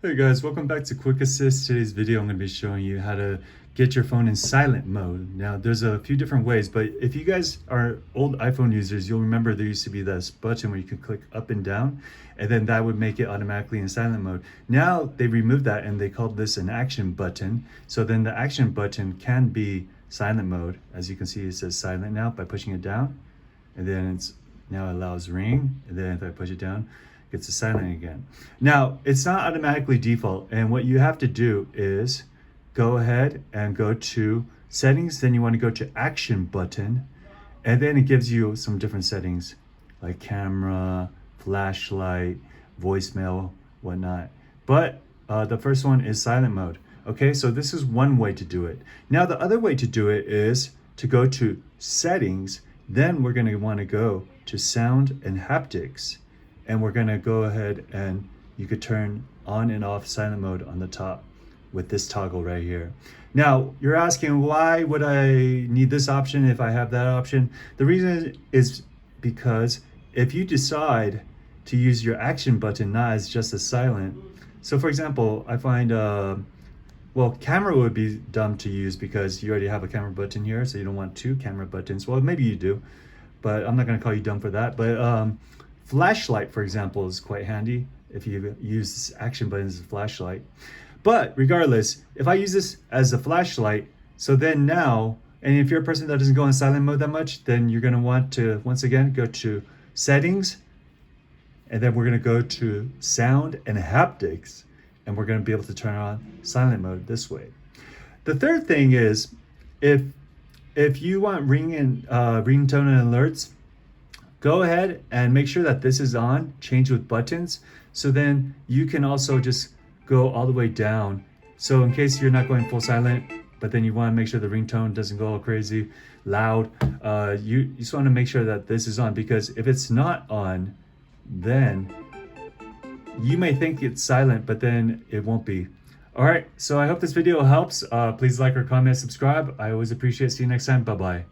Hey guys, welcome back to Quick Assist. Today's video I'm going to be showing you how to get your phone in silent mode. Now there's a few different ways, but if you guys are old iPhone users, you'll remember there used to be this button where you could click up and down, and then that would make it automatically in silent mode. Now they removed that and they called this an action button. So then the action button can be silent mode. As you can see, it says silent now by pushing it down, and then it's now allows ring, and then if I push it down, it's to silent again. Now, it's not automatically default, and what you have to do is go ahead and go to settings, then you want to go to action button, and then it gives you some different settings like camera, flashlight, voicemail, whatnot. But the first one is silent mode. Okay, so this is one way to do it. Now, the other way to do it is to go to settings, then we're going to want to go to sound and haptics. And we're gonna go ahead and you could turn on and off silent mode on the top with this toggle right here. Now, you're asking, why would I need this option if I have that option? The reason is because if you decide to use your action button not as just a silent, so for example, I find, well, camera would be dumb to use because you already have a camera button here, so you don't want two camera buttons. Well, maybe you do, but I'm not gonna call you dumb for that. But flashlight, for example, is quite handy if you use this action button as a flashlight. But regardless, if I use this as a flashlight, so then now, and if you're a person that doesn't go in silent mode that much, then you're gonna want to, once again, go to settings, and then we're gonna go to sound and haptics, and we're gonna be able to turn on silent mode this way. The third thing is, if you want ringtone and alerts, go ahead and make sure that this is on, change with buttons. So then you can also just go all the way down. So in case you're not going full silent, but then you want to make sure the ringtone doesn't go all crazy, loud, you just want to make sure that this is on, because if it's not on, then you may think it's silent, but then it won't be. All right, so I hope this video helps. Please like or comment, subscribe. I always appreciate it. See you next time. Bye-bye.